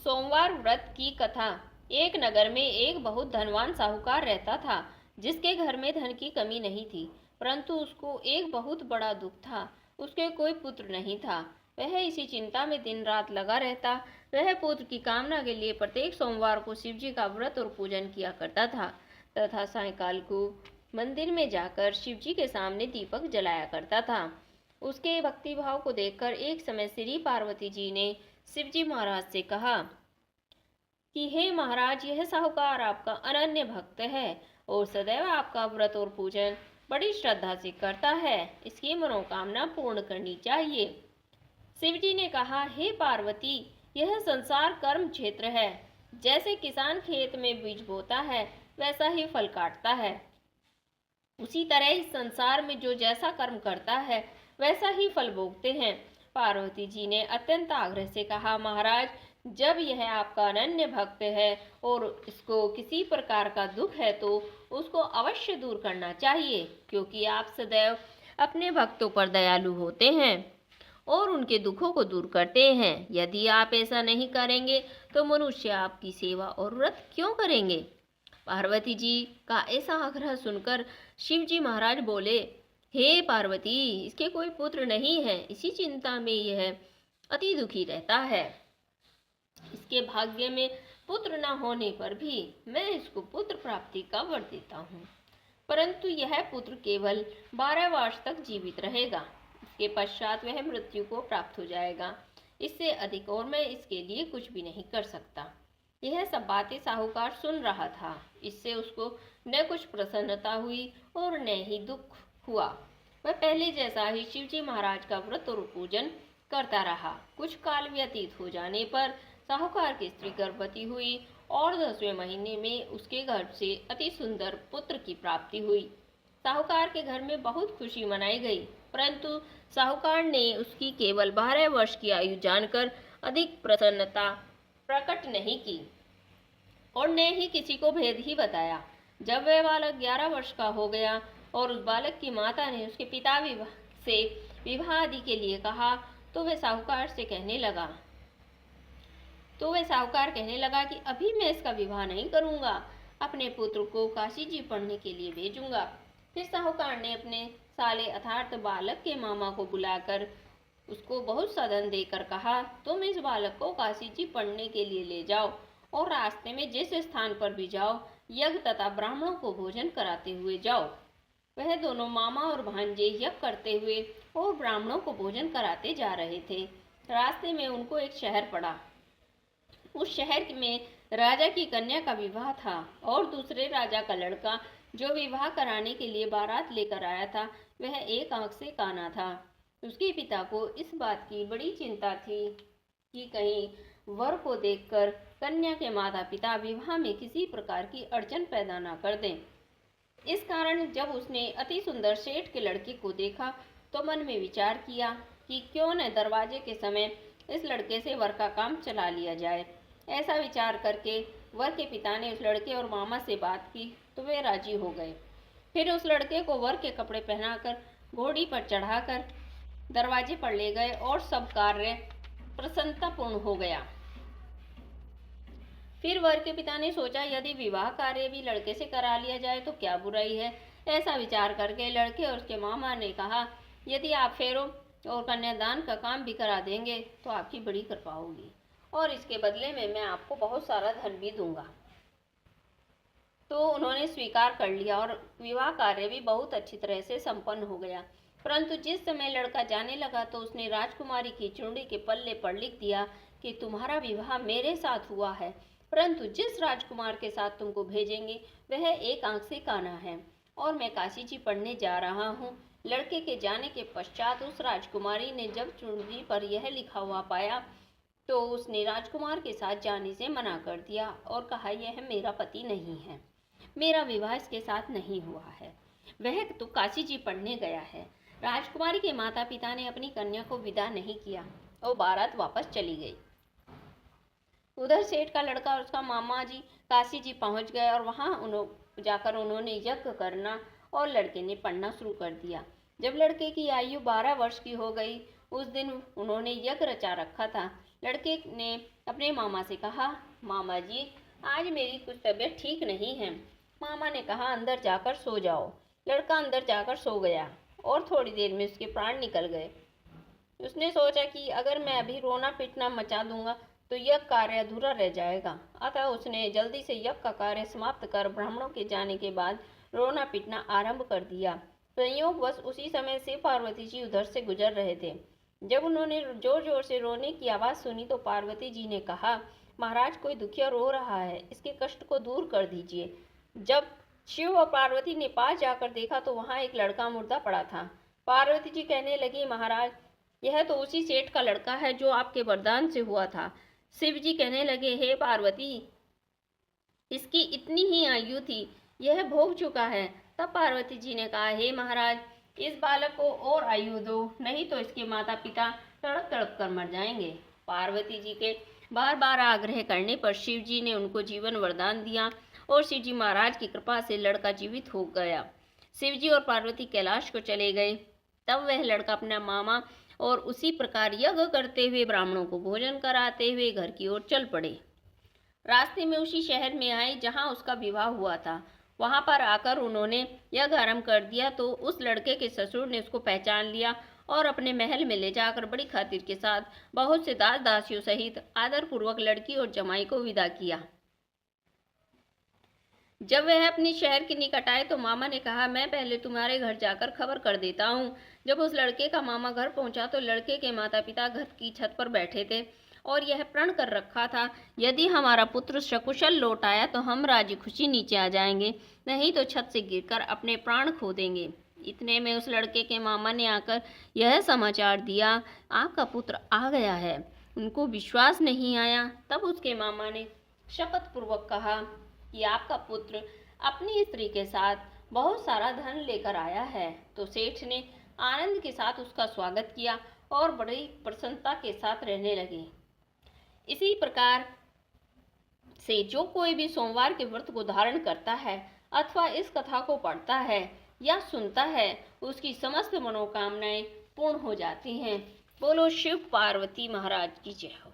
सोमवार व्रत की कथा। एक नगर में एक बहुत धनवान साहूकार रहता था, जिसके घर में धन की कमी नहीं थी, परंतु उसको एक बहुत बड़ा दुख था। उसके कोई पुत्र नहीं था। वह इसी चिंता में दिन रात लगा रहता। वह पुत्र की कामना के लिए प्रत्येक सोमवार को शिव जी का व्रत और पूजन किया करता था तथा सायंकाल को मंदिर में जाकर शिव जी के सामने दीपक जलाया करता था। उसके भक्तिभाव को देखकर एक समय श्री पार्वती जी ने शिव जी महाराज से कहा कि हे महाराज, यह साहूकार आपका अनन्य भक्त है और सदैव आपका व्रत और पूजन बड़ी श्रद्धा से करता है। इसकी मनोकामना पूर्ण करनी चाहिए। शिव जी ने कहा, हे पार्वती, यह संसार कर्म क्षेत्र है। जैसे किसान खेत में बीज बोता है, वैसा ही फल काटता है। उसी तरह इस संसार में जो जैसा कर्म करता है, वैसा ही फल भोगते हैं। पार्वती जी ने अत्यंत आग्रह से कहा, महाराज, जब यह आपका अनन्य भक्त है और इसको किसी प्रकार का दुख है तो उसको अवश्य दूर करना चाहिए, क्योंकि आप सदैव अपने भक्तों पर दयालु होते हैं और उनके दुखों को दूर करते हैं। यदि आप ऐसा नहीं करेंगे तो मनुष्य आपकी सेवा और व्रत क्यों करेंगे? पार्वती जी का ऐसा आग्रह सुनकर शिव जी महाराज बोले, हे पार्वती, इसके कोई पुत्र नहीं है। इसी चिंता में यह अति दुखी रहता है। इसके भाग्य में पुत्र न होने पर भी मैं इसको पुत्र प्राप्ति का वर देता हूँ, परंतु यह पुत्र केवल 12 वर्ष तक जीवित रहेगा। इसके पश्चात वह मृत्यु को प्राप्त हो जाएगा। इससे अधिक और मैं इसके लिए कुछ भी नहीं कर सकता। यह सब बातें साहूकार सुन रहा था। इससे उसको न कुछ प्रसन्नता हुई और न ही दुख हुआ। वह पहले जैसा ही शिवजी महाराज का व्रत और पूजन करता रहा। कुछ काल व्यतीत हो जाने पर साहूकार की स्त्री गर्भवती हुई और 10वें महीने में उसके गर्भ से अति सुंदर पुत्र की प्राप्ति हुई। साहूकार के घर में बहुत खुशी मनाई गई, परंतु साहूकार ने उसकी केवल 12 वर्ष की आयु जानकर अधिक प्रसन्नता प्रकट नहीं की और न ही किसी को भेद ही बताया। जब वह बालक 11 वर्ष का हो गया और उस बालक की माता ने उसके पिता से विवाह आदि के लिए कहा, तो वह साहूकार कहने लगा कि अभी मैं इसका विवाह नहीं करूंगा, अपने पुत्र को काशी जी पढ़ने के लिए भेजूंगा। फिर साहूकार ने अपने साले अर्थात बालक के मामा को बुलाकर उसको बहुत सा धन देकर कहा, तुम इस बालक को काशी जी पढ़ने के लिए ले जाओ और रास्ते में जिस स्थान पर भी जाओ, यज्ञ तथा ब्राह्मणों को भोजन कराते हुए जाओ। वह दोनों मामा और भांजे यज्ञ करते हुए और ब्राह्मणों को भोजन कराते जा रहे थे। रास्ते में उनको एक शहर पड़ा। उस शहर में राजा की कन्या का विवाह था और दूसरे राजा का लड़का जो विवाह कराने के लिए बारात लेकर आया था, वह एक आंख से काना था। उसके पिता को इस बात की बड़ी चिंता थी कि कहीं वर को देखकर कन्या के माता पिता विवाह में किसी प्रकार की अड़चन पैदा न कर दें। इस कारण जब उसने अति सुंदर सेठ के लड़के को देखा तो मन में विचार किया कि क्यों न दरवाजे के समय इस लड़के से वर का काम चला लिया जाए। ऐसा विचार करके वर के पिता ने उस लड़के और मामा से बात की तो वे राजी हो गए। फिर उस लड़के को वर के कपड़े पहनाकर घोड़ी पर चढ़ाकर दरवाजे पर ले गए और सब कार्य प्रसन्नतापूर्ण हो गया। फिर वर के पिता ने सोचा, यदि विवाह कार्य भी लड़के से करा लिया जाए तो क्या बुराई है। ऐसा विचार करके लड़के और उसके मामा ने कहा, यदि आप फेरों और कन्यादान का काम भी करा देंगे तो आपकी बड़ी कृपा होगी और इसके बदले में मैं आपको बहुत सारा धन भी दूंगा। तो उन्होंने स्वीकार कर लिया और विवाह कार्य भी बहुत अच्छी तरह से संपन्न हो गया। परंतु जिस समय लड़का जाने लगा तो उसने राजकुमारी की चुंडी के पल्ले पर लिख दिया कि तुम्हारा विवाह मेरे साथ हुआ है, परंतु जिस राजकुमार के साथ तुमको भेजेंगे वह एक आंख से काना है और मैं काशी जी पढ़ने जा रहा हूँ। लड़के के जाने के पश्चात उस राजकुमारी ने जब चुंडी पर यह लिखा हुआ पाया तो उसने राजकुमार के साथ जाने से मना कर दिया और कहा, यह मेरा पति नहीं है, मेरा विवाह इसके साथ नहीं हुआ है, वह तो काशी जी पढ़ने गया है। राजकुमारी के माता पिता ने अपनी कन्या को विदा नहीं किया और बारात वापस चली गई। उधर सेठ का लड़का और उसका मामा जी काशी जी पहुंच गए और वहां जाकर उन्होंने यज्ञ करना और लड़के ने पढ़ना शुरू कर दिया। जब लड़के की आयु 12 वर्ष की हो गई, उस दिन उन्होंने यज्ञ रचा रखा था। लड़के ने अपने मामा से कहा, मामा जी, आज मेरी कुछ तबीयत ठीक नहीं है। मामा ने कहा, अंदर जाकर सो जाओ। लड़का अंदर जाकर सो गया और थोड़ी देर में उसके प्राण निकल गए। उसने सोचा कि अगर मैं अभी रोना पीटना मचा दूंगा तो यज्ञ कार्य अधूरा रह जाएगा। अतः उसने जल्दी से यज्ञ का कार्य समाप्त कर ब्राह्मणों के जाने के बाद रोना पीटना आरंभ कर दिया। संयोगवश उसी समय से पार्वती जी उधर से गुजर रहे थे। जब उन्होंने जोर जोर से रोने की आवाज़ सुनी तो पार्वती जी ने कहा, महाराज, कोई दुखिया रो रहा है, इसके कष्ट को दूर कर दीजिए। जब शिव और पार्वती ने पास जाकर देखा तो वहाँ एक लड़का मुर्दा पड़ा था। पार्वती जी कहने लगी, महाराज, यह तो उसी सेठ का लड़का है जो आपके वरदान से हुआ था। शिव जी कहने लगे, हे पार्वती, इसकी इतनी ही आयु थी, यह भोग चुका है। तब पार्वती जी ने कहा, हे महाराज, इस बालक को और आयु दो, नहीं तो इसके माता पिता तड़प तड़प कर मर जाएंगे। पार्वती जी के बार बार आग्रह करने पर शिव जी ने उनको जीवन वरदान दिया और शिव जी महाराज की कृपा से लड़का जीवित हो गया। शिव जी और पार्वती कैलाश को चले गए। तब वह लड़का अपना मामा और उसी प्रकार यज्ञ करते हुए ब्राह्मणों को भोजन कराते हुए घर की ओर चल पड़े। रास्ते में उसी शहर में आए जहां उसका विवाह हुआ था। वहां पर आकर उन्होंने यज्ञ आरंभ कर दिया तो उस लड़के के ससुर ने उसको पहचान लिया और अपने महल में ले जाकर बड़ी खातिर के साथ बहुत से दास दासियों सहित आदरपूर्वक लड़की और जमाई को विदा किया। जब वह अपने शहर के निकट आए तो मामा ने कहा, मैं पहले तुम्हारे घर जाकर खबर कर देता हूँ। जब उस लड़के का मामा घर पहुंचा तो लड़के के माता पिता घर की छत पर बैठे थे और यह प्रण कर रखा था, यदि हमारा पुत्र सकुशल लौट आया तो हम राजी खुशी नीचे आ जाएंगे, नहीं तो छत से गिरकर अपने प्राण खो देंगे। इतने में उस लड़के के मामा ने आकर यह समाचार दिया, आपका पुत्र आ गया है। उनको विश्वास नहीं आया। तब उसके मामा ने शपथ पूर्वक कहा कि आपका पुत्र अपनी स्त्री के साथ बहुत सारा धन लेकर आया है। तो सेठ ने आनंद के साथ उसका स्वागत किया और बड़ी प्रसन्नता के साथ रहने लगे। इसी प्रकार से जो कोई भी सोमवार के व्रत को धारण करता है अथवा इस कथा को पढ़ता है या सुनता है, उसकी समस्त मनोकामनाएं पूर्ण हो जाती हैं। बोलो शिव पार्वती महाराज की जय हो।